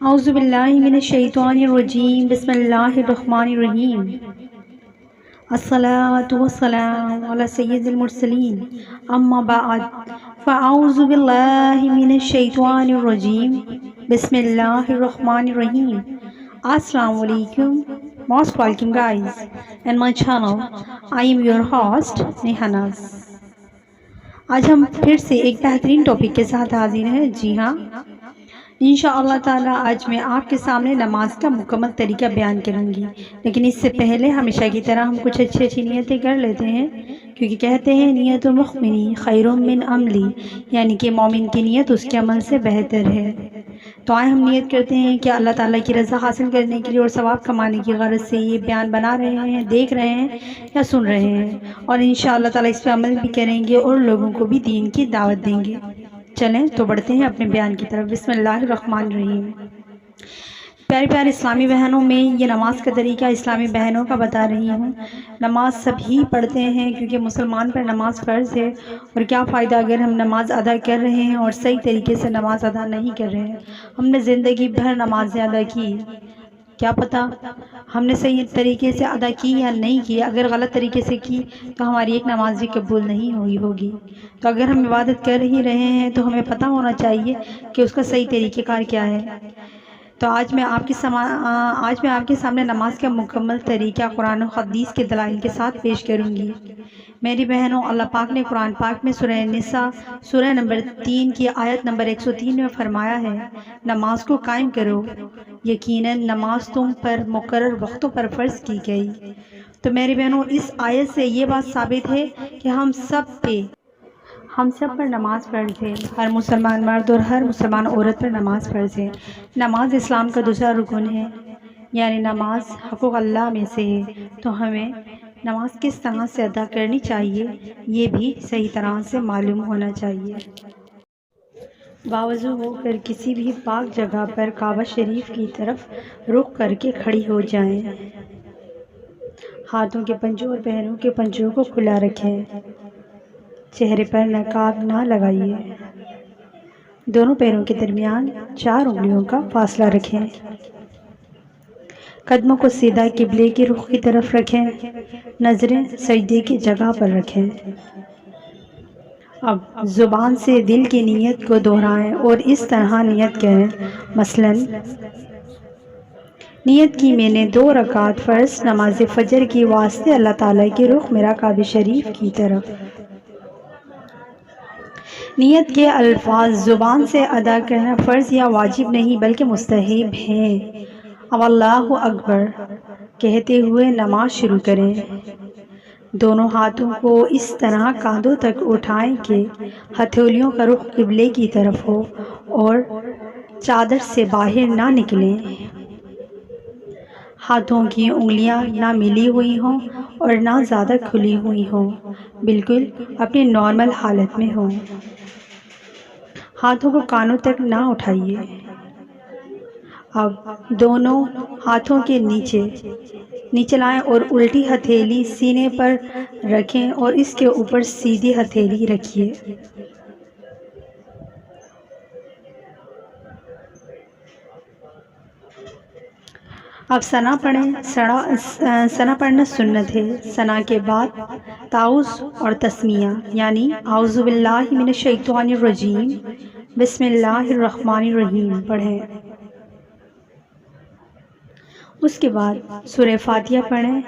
اعوذ باللہ من الشیطان الرجیم بسم اللہ الرحمن الرحیم الصلاۃ والسلام علی سید المرسلین اما بعد فاعوذ باللہ من الشیطان الرجیم بسم اللہ الرحمن الرحیم. السلام علیکم. Most welcome guys in my channel. I am your host نیہاناز. آج ہم پھر سے ایک بہترین ٹاپک کے ساتھ حاضر ہیں. جی ہاں، انشاءاللہ تعالی آج میں آپ کے سامنے نماز کا مکمل طریقہ بیان کروں گی. لیکن اس سے پہلے ہمیشہ کی طرح ہم کچھ اچھی نیتیں کر لیتے ہیں، کیونکہ کہتے ہیں نیت مؤمنی خیر من عملی، یعنی کہ مومن کی نیت اس کے عمل سے بہتر ہے. تو آئے ہم نیت کرتے ہیں کہ اللہ تعالیٰ کی رضا حاصل کرنے کے لیے اور ثواب کمانے کی غرض سے یہ بیان بنا رہے ہیں، دیکھ رہے ہیں یا سن رہے ہیں، اور انشاءاللہ تعالیٰ اس پہ عمل بھی کریں گے اور لوگوں کو بھی دین کی دعوت دیں گے. چلیں تو بڑھتے ہیں اپنے بیان کی طرف. بسم اللہ الرحمن الرحیم. پیارے پیارے اسلامی بہنوں، میں یہ نماز کا طریقہ اسلامی بہنوں کا بتا رہی ہوں. نماز سبھی پڑھتے ہیں کیونکہ مسلمان پر نماز فرض ہے، اور کیا فائدہ اگر ہم نماز ادا کر رہے ہیں اور صحیح طریقے سے نماز ادا نہیں کر رہے ہیں. ہم نے زندگی بھر نمازیں ادا کی، کیا پتہ ہم نے صحیح طریقے سے ادا کی یا نہیں کی. اگر غلط طریقے سے کی تو ہماری ایک نماز بھی قبول نہیں ہوئی ہوگی. تو اگر ہم عبادت کر ہی رہے ہیں تو ہمیں پتہ ہونا چاہیے کہ اس کا صحیح طریقہ کار کیا ہے. تو آج میں آپ کے سامنے نماز کا مکمل طریقہ قرآن و حدیث کے دلائل کے ساتھ پیش کروں گی. میری بہنوں، اللہ پاک نے قرآن پاک میں سورہ نساء سورہ نمبر 3 کی آیت نمبر 103 میں فرمایا ہے، نماز کو قائم کرو، یقیناً نماز تم پر مقرر وقتوں پر فرض کی گئی. تو میری بہنوں، اس آیت سے یہ بات ثابت ہے کہ ہم سب پر نماز فرض ہے. ہر مسلمان مرد اور ہر مسلمان عورت پر نماز فرض ہے. نماز اسلام کا دوسرا رکن ہے، یعنی نماز حقوق اللہ میں سے ہے. تو ہمیں نماز کس طرح سے ادا کرنی چاہیے یہ بھی صحیح طرح سے معلوم ہونا چاہیے. باوضو ہو کر کسی بھی پاک جگہ پر کعبہ شریف کی طرف رخ کر کے کھڑی ہو جائیں. ہاتھوں کے پنجوں اور پیروں کے پنجوں کو کھلا رکھیں. چہرے پر نقاب نہ لگائیے. دونوں پیروں کے درمیان 4 انگلیوں کا فاصلہ رکھیں. قدموں کو سیدھا قبلے کی رخ کی طرف رکھیں. نظریں سجدے کی جگہ پر رکھیں. اب زبان سے دل کی نیت کو دہرائیں اور اس طرح نیت کریں. مثلا نیت کی میں نے 2 رکعت فرض نماز فجر کی واسطے اللہ تعالیٰ کی رخ میرا کعبہ شریف کی طرف. نیت کے الفاظ زبان سے ادا کرنا فرض یا واجب نہیں بلکہ مستحب ہے. اب اللہ اکبر کہتے ہوئے نماز شروع کریں. دونوں ہاتھوں کو اس طرح کاندھوں تک اٹھائیں کہ ہتھیلیوں کا رخ قبلے کی طرف ہو اور چادر سے باہر نہ نکلیں. ہاتھوں کی انگلیاں نہ ملی ہوئی ہوں اور نہ زیادہ کھلی ہوئی ہوں، بالکل اپنی نارمل حالت میں ہوں. ہاتھوں کو کانوں تک نہ اٹھائیے. اب دونوں ہاتھوں کے نیچے لائیں اور الٹی ہتھیلی سینے پر رکھیں اور اس کے اوپر سیدھی ہتھیلی رکھیے. اب ثنا پڑھیں. ثنا پڑھنا سنت ہے. ثنا کے بعد تعوذ اور تسمیہ، یعنی اعوذ باللہ من الشیطان الرجیم بسم اللہ الرحمن الرحیم پڑھیں. اس کے بعد سورہ فاتحہ پڑھیں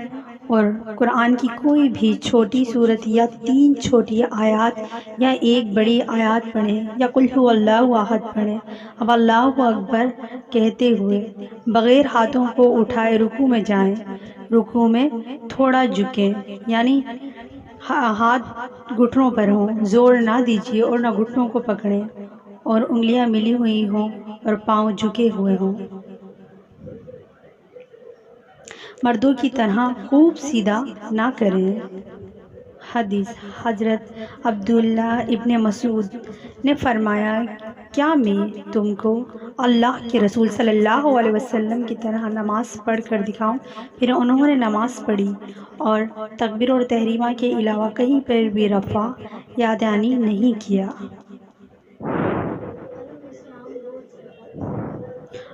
اور قرآن کی کوئی بھی چھوٹی سورت یا 3 چھوٹی آیات یا ایک بڑی آیات پڑھیں یا قل هو اللہ احد پڑھیں. اب اللہ اکبر کہتے ہوئے بغیر ہاتھوں کو اٹھائے رکوع میں جائیں. رکوع میں تھوڑا جھکیں، یعنی ہاتھ گھٹنوں پر ہوں. زور نہ دیجیے اور نہ گھٹنوں کو پکڑیں، اور انگلیاں ملی ہوئی ہوں اور پاؤں جھکے ہوئے ہوں. مردوں کی طرح خوب سیدھا نہ کریں. حدیث حضرت عبداللہ ابن مسعود نے فرمایا، کیا میں تم کو اللہ کے رسول صلی اللہ علیہ وسلم کی طرح نماز پڑھ کر دکھاؤں؟ پھر انہوں نے نماز پڑھی اور تکبیر اور تحریمہ کے علاوہ کہیں پر بھی رفع یا دانی نہیں کیا.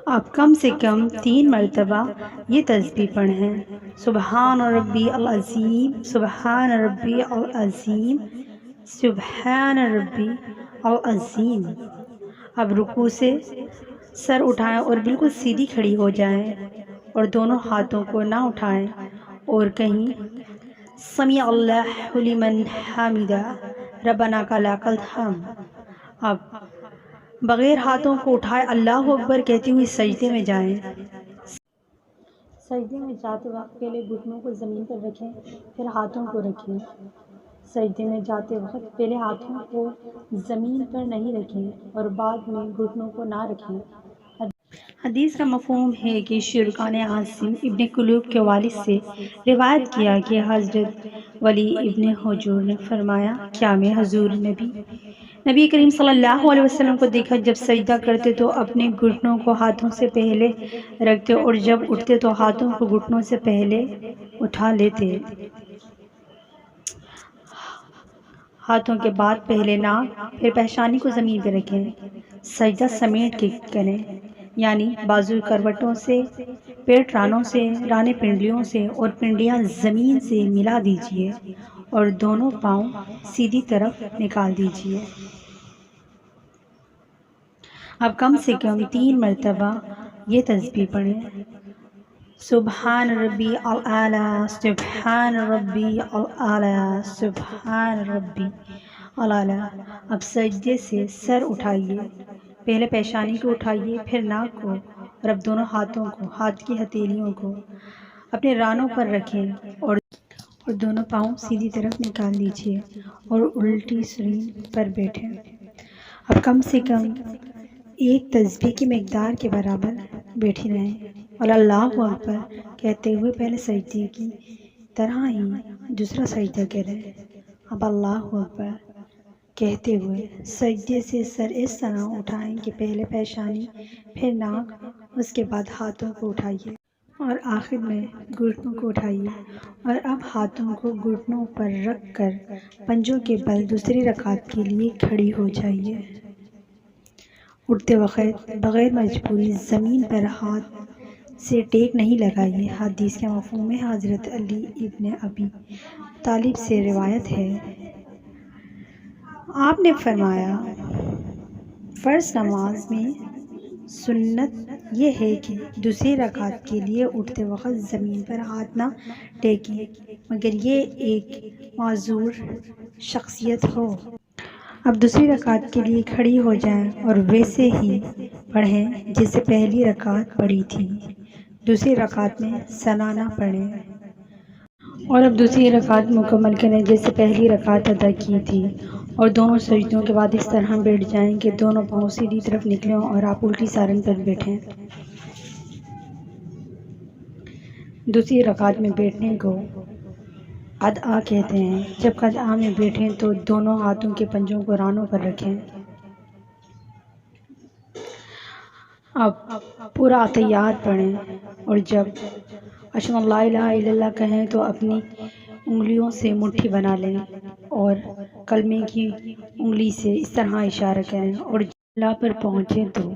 آپ کم سے کم 3 مرتبہ یہ تسبیح پڑھیں، سبحان ربی العظیم، سبحان ربی العظیم، سبحان ربی العظیم۔ اب رکوع سے سر اٹھائیں اور بالکل سیدھی کھڑی ہو جائیں اور دونوں ہاتھوں کو نہ اٹھائیں اور کہیں سمیع اللہ لمن حمدہ ربنا لک الحمد۔ اب بغیر ہاتھوں کو اٹھائے اللہ اکبر کہتی ہوئی سجدے میں جائیں۔ سجدے میں جاتے وقت پہلے گھٹنوں کو زمین پر رکھیں، پھر ہاتھوں کو رکھیں۔ سجدے میں جاتے وقت پہلے ہاتھوں کو زمین پر نہیں رکھیں اور بعد میں گھٹنوں کو نہ رکھیں۔ حدیث کا مفہوم ہے کہ شرکا نے عاصم ابن کلوب کے والد سے روایت کیا کہ حضرت ولی ابن حجر نے فرمایا، کیا میں حضور نبی کریم صلی اللہ علیہ وسلم کو دیکھا جب سجدہ کرتے تو اپنے گھٹنوں کو ہاتھوں سے پہلے رکھتے اور جب اٹھتے تو ہاتھوں کو گھٹنوں سے پہلے اٹھا لیتے۔ ہاتھوں کے بعد پہلے ناک پھر پیشانی کو زمین پہ رکھیں۔ سجدہ سمیٹ کے کریں، یعنی بازو کروٹوں سے، پیٹ رانوں سے، رانے پنڈلیوں سے اور پنڈلیاں زمین سے ملا دیجیے اور دونوں پاؤں سیدھی طرف نکال دیجیے۔ اب کم سے کم 3 مرتبہ یہ تسبیح پڑھیں، سبحان ربی الاعلی، سبحان ربی الاعلی، سبحان ربی الاعلی۔ اب سجدے سے سر اٹھائیے، پہلے پیشانی کو اٹھائیے، پھر ناک کو، اور اب دونوں ہاتھوں کو، ہاتھ کی ہتھیلیوں کو اپنے رانوں پر رکھیں اور دونوں پاؤں سیدھی طرف نکال دیجیے اور الٹی سرین پر بیٹھیں۔ اب کم سے کم ایک تسبیح کی مقدار کے برابر بیٹھی رہیں اور اللہ اکبر کہتے ہوئے پہلے سجدے کی طرح ہی دوسرا سجدہ کریں۔ اب اللہ اکبر کہتے ہوئے سجدے سے سر اس طرح اٹھائیں کہ پہلے پیشانی، پھر ناک، اس کے بعد ہاتھوں کو اٹھائیے اور آخر میں گھٹنوں کو اٹھائیے، اور اب ہاتھوں کو گھٹنوں پر رکھ کر پنجوں کے بل دوسری رکعت کے لیے کھڑی ہو جائیے۔ اٹھتے وقت بغیر مجبوری زمین پر ہاتھ سے ٹیک نہیں لگائیے۔ حدیث کے مفہوم میں حضرت علی ابن ابی طالب سے روایت ہے، آپ نے فرمایا، فرض نماز میں سنت یہ ہے کہ دوسری رکعت کے لیے اٹھتے وقت زمین پر ہاتھ نہ ٹیکیں مگر یہ ایک معذور شخصیت ہو۔ اب دوسری رکعت کے لیے کھڑی ہو جائیں اور ویسے ہی پڑھیں جیسے پہلی رکعت پڑھی تھی، دوسری رکعت میں ثنا نہ پڑھیں، اور اب دوسری رکعت مکمل کریں جیسے پہلی رکعت ادا کی تھی، اور دونوں سجدوں کے بعد اس طرح بیٹھ جائیں کہ دونوں پاؤں سیدھی طرف نکلیں اور آپ الٹی سارن پر بیٹھیں۔ دوسری رکعت میں بیٹھنے کو قدعہ کہتے ہیں۔ جب قدعہ میں بیٹھیں تو دونوں ہاتھوں کے پنجوں کو رانوں پر رکھیں۔ اب پورا اتحیات پڑھیں اور جب اشہد ان لا الہ الا اللہ کہیں تو اپنی انگلیوں سے مٹھی بنا لیں اور کلمے کی انگلی سے اس طرح اشارہ کریں، اور جب اللہ پر پہنچیں تو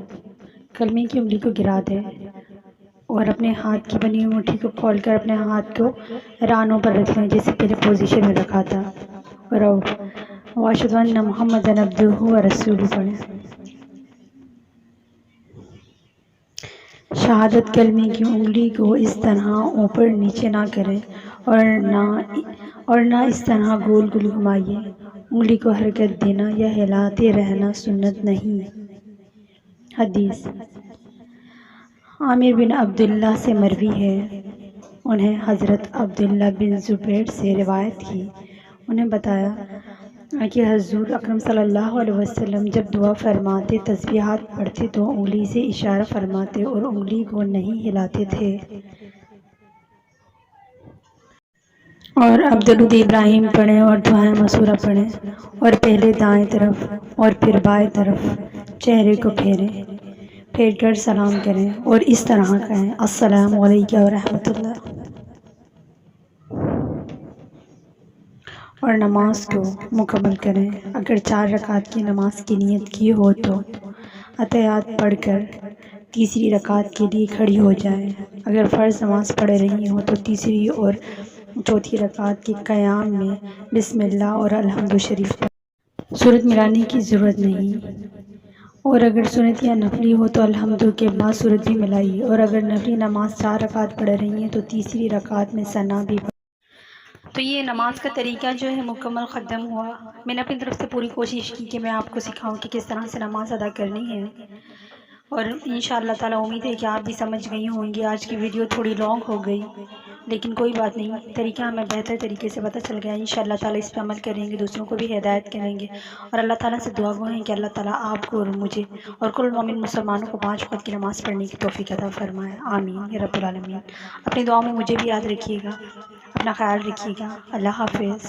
کلمے کی انگلی کو گرا دیں اور اپنے ہاتھ کی بنی ہوئی مٹھی کو کھول کر اپنے ہاتھ کو رانوں پر رکھ لیں جیسے پہلے پوزیشن میں رکھا تھا، اور واشہد ان محمدًا عبدہ ورسولہ پڑھیں۔ شہادت کلمے کی انگلی کو اس طرح اوپر نیچے نہ کریں اور نہ اس طرح گول گول گھمائیے۔ انگلی کو حرکت دینا یا ہلاتے رہنا سنت نہیں۔ حدیث عامر بن عبداللہ سے مروی ہے، انہیں حضرت عبداللہ بن زبیر سے روایت کی، انہیں بتایا کہ حضور اکرم صلی اللہ علیہ وسلم جب دعا فرماتے، تسبیحات پڑھتے تو انگلی سے اشارہ فرماتے اور انگلی کو نہیں ہلاتے تھے۔ اور اب درود ابراہیم پڑھیں اور دعائے مسورہ پڑھیں اور پہلے دائیں طرف اور پھر بائیں طرف چہرے کو پھیر کر سلام کریں اور اس طرح کہیں، السلام علیکم ورحمۃ اللہ، اور نماز کو مکمل کریں۔ اگر 4 رکعت کی نماز کی نیت کی ہو تو اتحیات پڑھ کر تیسری رکعت کے لیے کھڑی ہو جائیں۔ اگر فرض نماز پڑھ رہی ہوں تو تیسری اور چوتھی رکعت کے قیام میں بسم اللہ اور الحمد شریف پڑھ سورت ملانے کی ضرورت نہیں، اور اگر سنت یا نفلی ہو تو الحمد کے بعد سورت بھی ملائیے، اور اگر نفلی نماز 4 رکعت پڑھ رہی ہیں تو تیسری رکعت میں ثنا بھی پڑھ۔ تو یہ نماز کا طریقہ جو ہے مکمل ختم ہوا۔ میں نے اپنی طرف سے پوری کوشش کی کہ میں آپ کو سکھاؤں کہ کس طرح سے نماز ادا کرنی ہے، اور انشاءاللہ تعالی امید ہے کہ آپ بھی سمجھ گئی ہوں گی۔ آج کی ویڈیو تھوڑی لانگ ہو گئی، لیکن کوئی بات نہیں، طریقہ ہمیں بہتر طریقے سے پتہ چل گیا۔ انشاءاللہ تعالی اس پہ عمل کریں گے، دوسروں کو بھی ہدایت کریں گے، اور اللہ تعالیٰ سے دعا گو ہیں کہ اللہ تعالیٰ آپ کو اور مجھے اور کل مومن مسلمانوں کو 5 وقت کی نماز پڑھنے کی توفیق عطا فرمائے، آمین یا رب العالمین۔ اپنی دعاؤں میں مجھے بھی یاد رکھیے گا، اپنا خیال رکھیے گا، اللہ حافظ۔